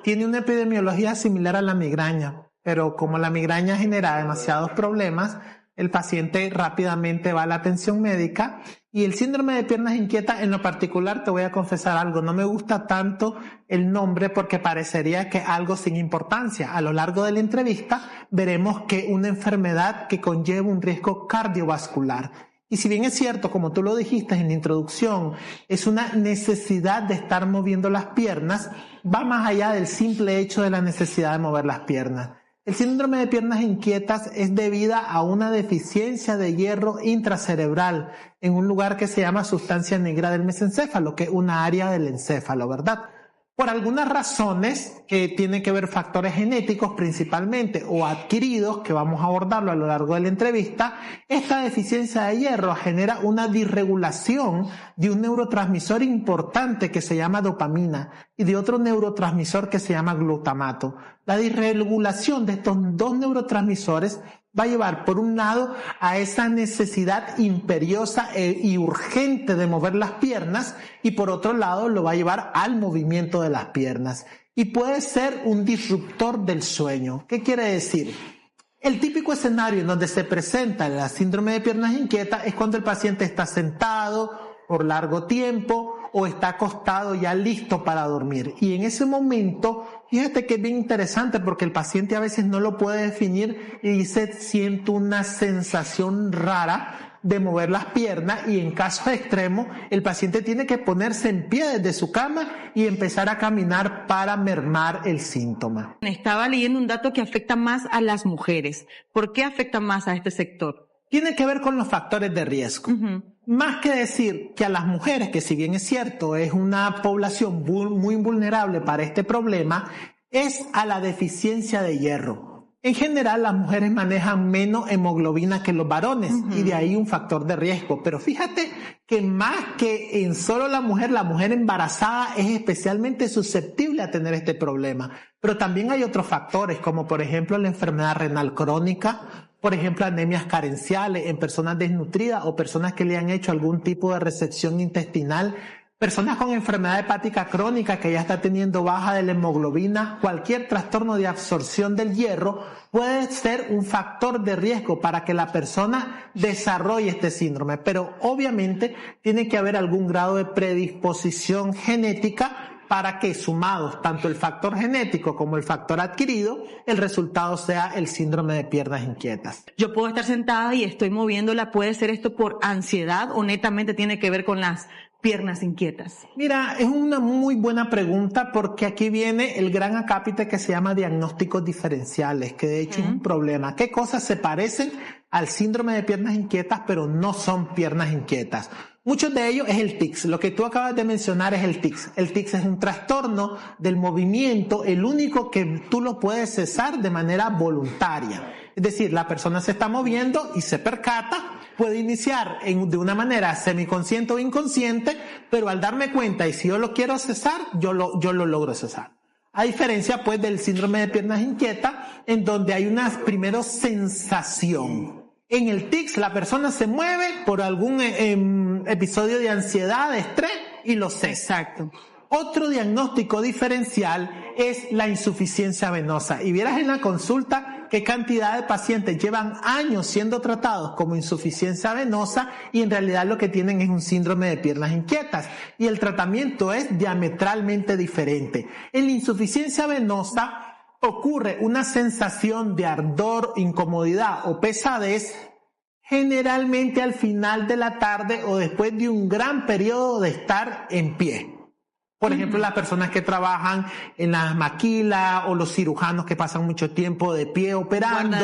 tiene una epidemiología similar a la migraña, pero como la migraña genera demasiados problemas, el paciente rápidamente va a la atención médica. Y el síndrome de piernas inquietas, en lo particular, te voy a confesar algo, no me gusta tanto el nombre porque parecería que es algo sin importancia. A lo largo de la entrevista veremos que una enfermedad que conlleva un riesgo cardiovascular. Y si bien es cierto, como tú lo dijiste en la introducción, es una necesidad de estar moviendo las piernas, va más allá del simple hecho de la necesidad de mover las piernas. El síndrome de piernas inquietas es debida a una deficiencia de hierro intracerebral en un lugar que se llama sustancia negra del mesencéfalo, que es una área del encéfalo, ¿verdad? Por algunas razones que tienen que ver factores genéticos principalmente o adquiridos, que vamos a abordarlo a lo largo de la entrevista, esta deficiencia de hierro genera una disregulación de un neurotransmisor importante que se llama dopamina y de otro neurotransmisor que se llama glutamato. La disregulación de estos dos neurotransmisores va a llevar, por un lado, a esa necesidad imperiosa y urgente de mover las piernas, y por otro lado, lo va a llevar al movimiento de las piernas. Y puede ser un disruptor del sueño. ¿Qué quiere decir? El típico escenario en donde se presenta la síndrome de piernas inquietas es cuando el paciente está sentado por largo tiempo o está acostado ya listo para dormir. Y en ese momento, fíjate que es bien interesante porque el paciente a veces no lo puede definir y dice, siento una sensación rara de mover las piernas, y en casos extremos el paciente tiene que ponerse en pie desde su cama y empezar a caminar para mermar el síntoma. Estaba leyendo un dato que afecta más a las mujeres. ¿Por qué afecta más a este sector? Tiene que ver con los factores de riesgo. Más que decir que a las mujeres, que si bien es cierto, es una población muy vulnerable para este problema, es a la deficiencia de hierro. En general, las mujeres manejan menos hemoglobina que los varones y de ahí un factor de riesgo. Pero fíjate que más que en solo la mujer embarazada es especialmente susceptible a tener este problema. Pero también hay otros factores, como por ejemplo la enfermedad renal crónica, por ejemplo anemias carenciales en personas desnutridas o personas que le han hecho algún tipo de resección intestinal, personas con enfermedad hepática crónica que ya está teniendo baja de la hemoglobina. Cualquier trastorno de absorción del hierro puede ser un factor de riesgo para que la persona desarrolle este síndrome, pero obviamente tiene que haber algún grado de predisposición genética para que, sumados tanto el factor genético como el factor adquirido, el resultado sea el síndrome de piernas inquietas. Yo puedo estar sentada y estoy moviéndola. ¿Puede ser esto por ansiedad o netamente tiene que ver con las piernas inquietas? Mira, es una muy buena pregunta porque aquí viene el gran acápite que se llama diagnósticos diferenciales, que de hecho es un problema. ¿Qué cosas se parecen al síndrome de piernas inquietas pero no son piernas inquietas? Muchos de ellos es el tics. Lo que tú acabas de mencionar es el tics. El tics es un trastorno del movimiento, el único que tú lo puedes cesar de manera voluntaria. Es decir, la persona se está moviendo y se percata, puede iniciar de una manera semiconsciente o inconsciente, pero al darme cuenta y si yo lo quiero cesar, yo lo logro cesar. A diferencia pues del síndrome de piernas inquietas, en donde hay una primero sensación. En el tics la persona se mueve por algún episodio de ansiedad, de estrés y lo cesa. Exacto. Otro diagnóstico diferencial es la insuficiencia venosa. Y vieras en la consulta qué cantidad de pacientes llevan años siendo tratados como insuficiencia venosa y en realidad lo que tienen es un síndrome de piernas inquietas. Y el tratamiento es diametralmente diferente. En la insuficiencia venosa ocurre una sensación de ardor, incomodidad o pesadez generalmente al final de la tarde o después de un gran periodo de estar en pie. Por ejemplo, las personas que trabajan en las maquilas o los cirujanos que pasan mucho tiempo de pie operando.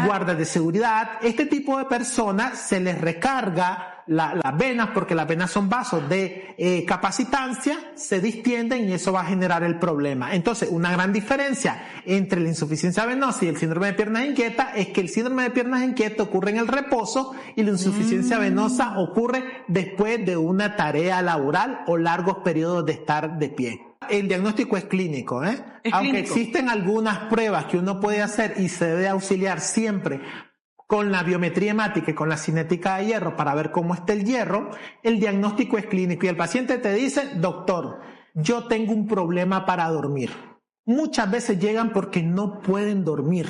Guardas de seguridad. Este tipo de personas se les recarga las venas, porque las venas son vasos de capacitancia, se distienden y eso va a generar el problema. Entonces, una gran diferencia entre la insuficiencia venosa y el síndrome de piernas inquietas es que el síndrome de piernas inquietas ocurre en el reposo y la insuficiencia venosa ocurre después de una tarea laboral o largos periodos de estar de pie. El diagnóstico es clínico, aunque existen algunas pruebas que uno puede hacer y se debe auxiliar siempre con la biometría hemática y con la cinética de hierro para ver cómo está el hierro. El diagnóstico es clínico y el paciente te dice, doctor, yo tengo un problema para dormir. muchas veces llegan porque no pueden dormir,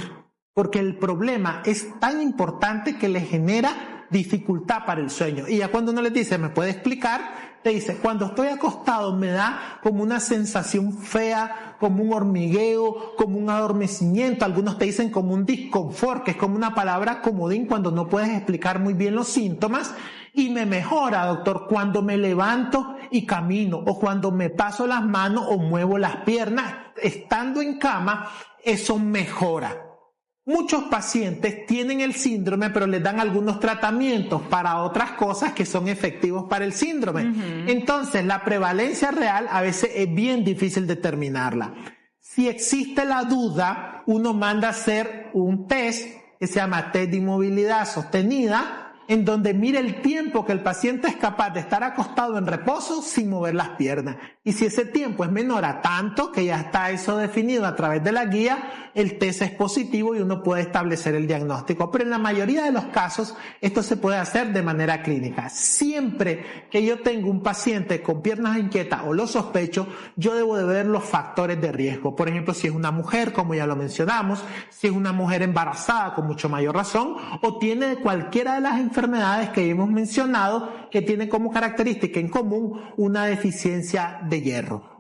porque el problema es tan importante que les genera dificultad para el sueño. Y ya cuando uno les dice, ¿me puede explicar? Te dice, cuando estoy acostado me da como una sensación fea, como un hormigueo, como un adormecimiento. Algunos te dicen como un disconfort, que es como una palabra comodín cuando no puedes explicar muy bien los síntomas. Y me mejora, doctor, cuando me levanto y camino, o cuando me paso las manos o muevo las piernas. Estando en cama, eso mejora. Muchos pacientes tienen el síndrome, pero les dan algunos tratamientos para otras cosas que son efectivos para el síndrome. Entonces, la prevalencia real a veces es bien difícil determinarla. Si existe la duda, uno manda a hacer un test que se llama test de inmovilidad sostenida, en donde mire el tiempo que el paciente es capaz de estar acostado en reposo sin mover las piernas. Y si ese tiempo es menor a tanto, que ya está eso definido a través de la guía, el test es positivo y uno puede establecer el diagnóstico. Pero en la mayoría de los casos, esto se puede hacer de manera clínica. Siempre que yo tengo un paciente con piernas inquietas o lo sospecho, yo debo de ver los factores de riesgo. Por ejemplo, si es una mujer, como ya lo mencionamos, si es una mujer embarazada, con mucho mayor razón, o tiene cualquiera de las enfermedades que hemos mencionado que tiene como característica en común una deficiencia de hierro.